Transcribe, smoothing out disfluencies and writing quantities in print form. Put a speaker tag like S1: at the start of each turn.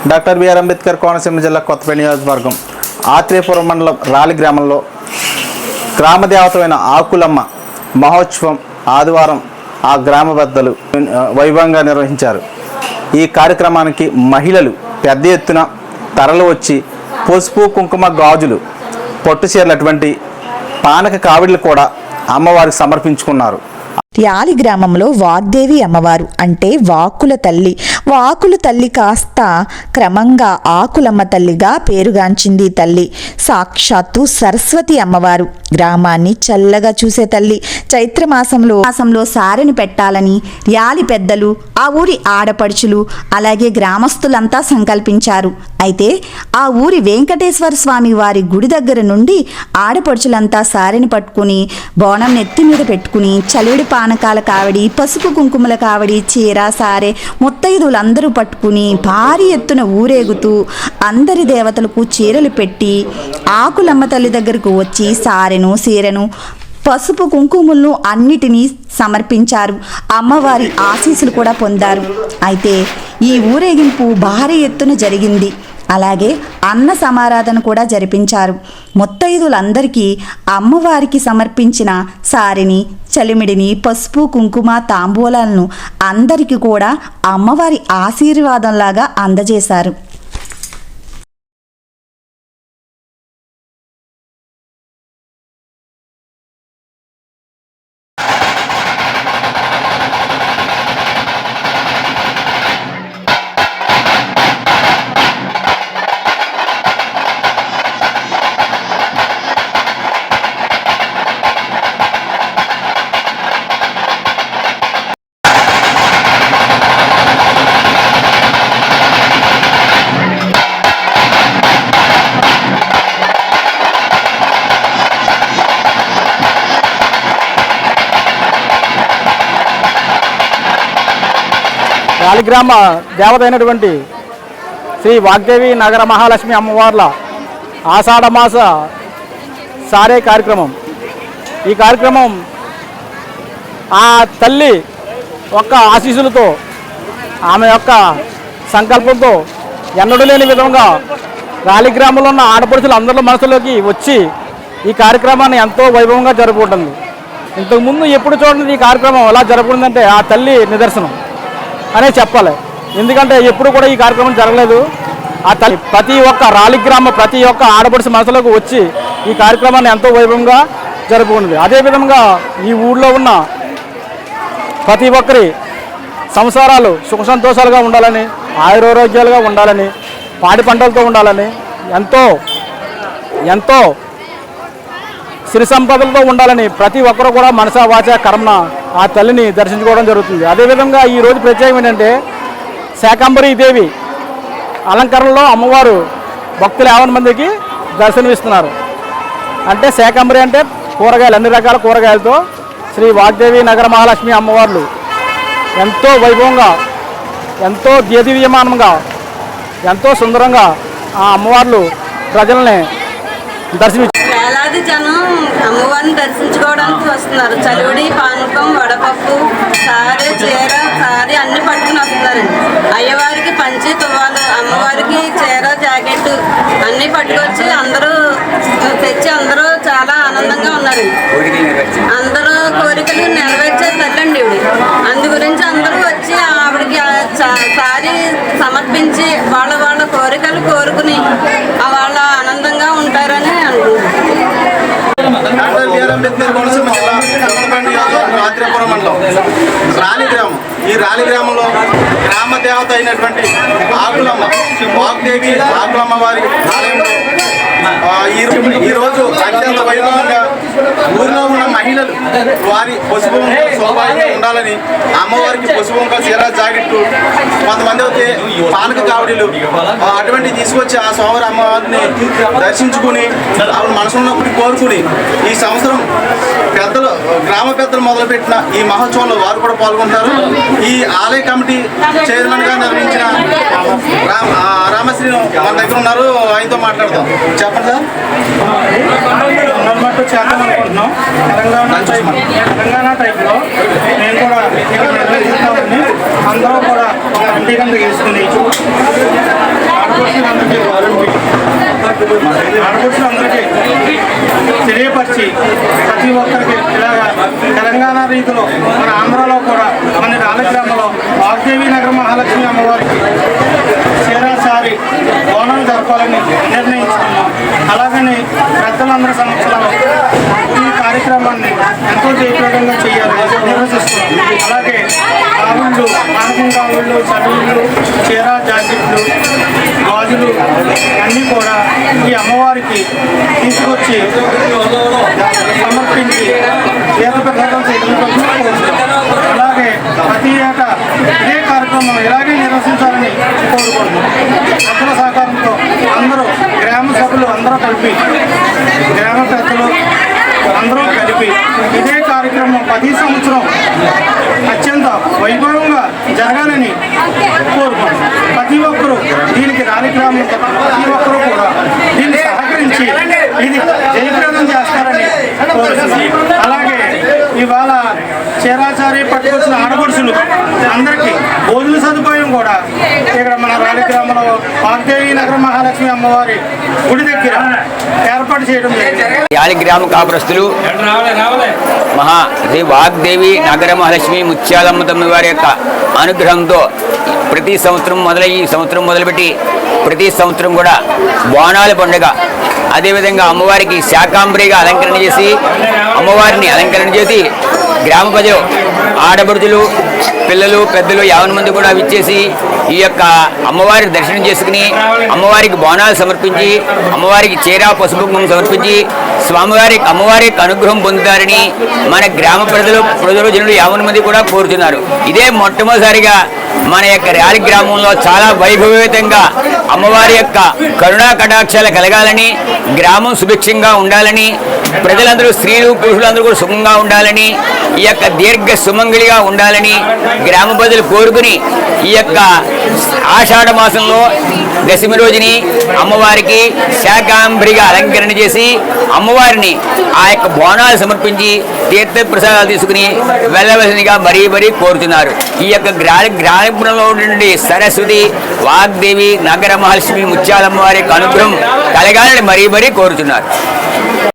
S1: Doctor BR Ambedkar Konaseema జిల్లా కొత్తపేట నియోజకవర్గం ఆత్రేయపురం మండలం రాలి గ్రామంలో గ్రామదేవతమైన ఆకులమ్మ మహోత్సవం ఆదివారం ఆ గ్రామ పెద్దలు వైభవంగా నిర్వహించారు. ఈ కార్యక్రమానికి మహిళలు పెద్ద ఎత్తున తరలి వచ్చి పసుపు కుంకుమ గాజులు పొట్టుచీరలు అటువంటి పానక కావిడులు కూడా అమ్మవారికి సమర్పించుకున్నారు.
S2: యాలి గ్రామంలో వాగ్దేవి అమ్మవారు అంటే వాక్కుల తల్లి. వాకుల తల్లి కాస్త క్రమంగా ఆకులమ్మ తల్లిగా పేరుగాంచింది. తల్లి సాక్షాత్తు సరస్వతి అమ్మవారు. గ్రామాన్ని చల్లగా చూసే తల్లి. చైత్రమాసంలో సారెని పెట్టాలని యాలి పెద్దలు, ఆ ఊరి ఆడపడుచులు, అలాగే గ్రామస్తులంతా సంకల్పించారు. అయితే ఆ ఊరి వెంకటేశ్వర స్వామి వారి గుడి దగ్గర నుండి ఆడపడుచులంతా సారెని పట్టుకుని బోనం నెత్తి మీద పెట్టుకుని చలివిడి పానకాల కావడి, పసుపు కుంకుమల కావడి, చీర సారె ముత్తైదులందరూ పట్టుకుని భారీ ఎత్తున ఊరేగుతూ అందరి దేవతలకు చీరలు పెట్టి ఆకులమ్మ తల్లి దగ్గరకు వచ్చి సారెను, సీరెను, పసుపు కుంకుమలను అన్నిటినీ సమర్పించారు. అమ్మవారి ఆశీస్సులు కూడా పొందారు. అయితే ఈ ఊరేగింపు భారీ ఎత్తున జరిగింది. అలాగే అన్న సమారాధన కూడా జరిపించారు. ముత్తైదులందరికీ అమ్మవారికి సమర్పించిన సారిని, చలిమిడిని, పసుపు కుంకుమ తాంబూలాలను అందరికీ కూడా అమ్మవారి ఆశీర్వాదంలాగా అందజేశారు.
S3: రాలిగ్రామ దేవత అయినటువంటి శ్రీ వాగ్దేవి నగర మహాలక్ష్మి అమ్మవార్ల ఆషాఢమాస సారే కార్యక్రమం. ఈ కార్యక్రమం ఆ తల్లి యొక్క ఆశీస్సులతో, ఆమె యొక్క సంకల్పంతో ఎన్నడూ లేని విధంగా రాలిగ్రామంలో ఉన్న ఆడపడుచులు అందరి మనసులోకి వచ్చి ఈ కార్యక్రమాన్ని ఎంతో వైభవంగా జరుపుకుంటుంది. ఇంతకుముందు ఎప్పుడు చూడండి ఈ కార్యక్రమం ఎలా జరుపుకుంటుందంటే ఆ తల్లి నిదర్శనం అనే చెప్పాలి. ఎందుకంటే ఎప్పుడు కూడా ఈ కార్యక్రమం జరగలేదు. ఆ తల్లి ప్రతి ఒక్క రాలిగ్రామ ప్రతి ఒక్క ఆడపడుచు మనసులోకి వచ్చి ఈ కార్యక్రమాన్ని ఎంతో వైభవంగా జరుపుకుంటుంది. అదేవిధంగా ఈ ఊళ్ళో ఉన్న ప్రతి ఒక్కరి సంసారాలు సుఖ సంతోషాలుగా ఉండాలని, ఆయురారోగ్యాలుగా ఉండాలని, పాడి పంటలతో ఉండాలని, ఎంతో ఎంతో సిరి సంపదలతో ఉండాలని ప్రతి ఒక్కరు కూడా మనసా వాచ కర్మన ఆ తల్లిని దర్శించుకోవడం జరుగుతుంది. అదేవిధంగా ఈరోజు ప్రత్యేకం ఏంటంటే శాకంబరీ దేవి అలంకరణలో అమ్మవారు భక్తులు 50 మందికి దర్శనమిస్తున్నారు. అంటే శాకంబరి అంటే కూరగాయలు, అన్ని రకాల కూరగాయలతో శ్రీ వాగ్దేవి నగర మహాలక్ష్మి అమ్మవార్లు ఎంతో వైభవంగా, ఎంతో దేదీప్యమానంగా, ఎంతో సుందరంగా ఆ అమ్మవార్లు ప్రజల్ని దర్శనమిచ్చారు.
S4: వేలాది జనం అమ్మవారిని దర్శించుకోవడానికి వస్తున్నారు. చలివిడి, పానకం, వడపప్పు, సారీ, చీర, సారీ అన్ని పట్టుకుని వస్తున్నారండి. అయ్యవారికి పంచి తువ్వాలు, అమ్మవారికి చీర, జాకెట్ అన్నీ పట్టుకొచ్చి అందరూ తెచ్చి అందరూ చాలా ఆనందంగా ఉన్నారండి. అందరూ కోరికలు నెరవేర్చే తల్లండి ఇవిడి. అందు గురించి అందరూ వచ్చి ఆవిడకి సారీ సమర్పించి వాళ్ళ వాళ్ళ కోరికలు కోరుకుని వాళ్ళ ఆనందంగా ఉంటారని
S1: డాక్టర్ బిఆర్ అంబేద్కర్ కోనసీమ జిల్లా కొత్తపేట నియోజకవర్గం ఆత్రేయపురం మండలం రాలి గ్రామం. ఈ రాలి గ్రామంలో గ్రామ దేవత అయినటువంటి ఆకులమ్మ వాగ్దేవి ఆకులమ్మ వారి ఆలయంలో ఈరోజు అత్యంత వైభవంగా ఊరిలో ఉన్న మహిళలు వారి పసుపు శోభాయంగా ఉండాలని అమ్మవారికి పసుపు చీర, జాకెట్టు, కొంతమంది అయితే పానక కావడీలు అటువంటివి తీసుకొచ్చి ఆ సోమవారి అమ్మవారిని దర్శించుకుని ఆవిడ మనసులో కోరుకుని ఈ సంవత్సరం పెద్దలు, గ్రామ పెద్దలు మొదలుపెట్టిన ఈ మహోత్సవంలో వారు కూడా పాల్గొంటారు. ఈ ఆలయ కమిటీ చైర్మన్గా నిర్వహించిన రామశ్రీను మన దగ్గర ఉన్నారు. ఆయనతో మాట్లాడతాం. చెప్పండి సార్.
S5: చేద్దాం అనుకుంటున్నాం. తెలంగాణ టైప్లో నేను కూడా ఇక్కడ నిర్వహిస్తామని అందరూ కూడా ఒక కమిటీ కింద తీసుకుని చేసుకోవాలని నిర్ణయించుకున్నాం. అలాగని పెద్దలందరి సమక్షంలో ఈ కార్యక్రమాన్ని ఎంతో జయప్రదంగా చేయాలి నిర్వహిస్తున్నాం. అలాగే కావుళ్ళు, పానకం కావుళ్ళు, చదువులు, చీర జాకెట్లు, గాజులు అన్నీ కూడా ఈ అమ్మవారికి తీసుకొచ్చి సమర్పించి తీర్థప్రసాదం అలాగే ప్రతి ఏటా ఇదే కార్యక్రమం ఇలాగే నిర్వహించాలని కోరుకుంటున్నాం. పెద్దల సహకారంతో అందరూ గ్రామ సభ్యులు అందరూ కలిపి గ్రామ పెద్దలు అందరూ కలిపి ఇదే కార్యక్రమం 10 సంవత్సరం అత్యంత వైభవంగా జరగాలని కోరుకుంటున్నాం. ప్రతి ఒక్కరూ దీనికి రాలిగ్రామం ప్రతి ఒక్కరూ కూడా దీన్ని సహకరించి ఇది జయప్రదం చేస్తారని కోరుతున్నాం. అలాగే ఇవాళ చేరాచారి పట్టుకొచ్చిన ఆడపడుచులు అందరికీ భోజన సదుపాయం కూడా ఇక్కడ మన రాలిగ్రామంలో వాగ్దేవి నగర మహాలక్ష్మి అమ్మవారి గుడి దగ్గర ఏర్పాటు చేయడం జరిగింది.
S6: యాలిగ్రామ కాపురస్తులు శ్రీ వాగ్దేవి నగర మహాలక్ష్మి ముత్యాలమ్మ తమ్మి వారి యొక్క అనుగ్రహంతో ప్రతి సంవత్సరం ఈ సంవత్సరం మొదలుపెట్టి ప్రతి సంవత్సరం కూడా బోనాల పండుగ, అదేవిధంగా అమ్మవారికి శాకాంబరిగా అలంకరణ చేసి అమ్మవారిని అలంకరణ చేసి గ్రామ ప్రజలు, ఆడబడుచులు, పిల్లలు, పెద్దలు 50 మంది కూడా విచ్చేసి ఈ యొక్క అమ్మవారి దర్శనం చేసుకుని అమ్మవారికి బోనాలు సమర్పించి అమ్మవారికి చీర పసుపు కుంకుమ సమర్పించి అమ్మవారి యొక్క అనుగ్రహం పొందుతారని మన గ్రామ ప్రజలు జనులు 50 మంది కూడా కోరుతున్నారు. ఇదే మొట్టమొదటిసారిగా మన యొక్క ర్యాలి గ్రామంలో చాలా వైభవేతంగా అమ్మవారి యొక్క కరుణా కటాక్షాలు కలగాలని, గ్రామం సుభిక్షంగా ఉండాలని, ప్రజలందరూ స్త్రీలు పురుషులందరూ కూడా సుఖంగా ఉండాలని, ఈ యొక్క దీర్ఘ సుమంగళిగా ఉండాలని గ్రామ ప్రజలు కోరుకుని ఈ యొక్క ఆషాఢ మాసంలో దశమి రోజుని అమ్మవారికి శాకాంబరిగా అలంకరణ చేసి అమ్మవారిని ఆ యొక్క బోనాలు సమర్పించి తీర్థ ప్రసాదాలు తీసుకుని వెళ్ళవలసిందిగా మరీ కోరుతున్నారు. ఈ యొక్క గ్రామంలో ఉండే సరస్వతి వాగ్దేవి నగర మహాలక్ష్మి ముత్యాలమ్మ వారి యొక్క అనుగ్రహం కలగాలని మరీ కోరుతున్నారు.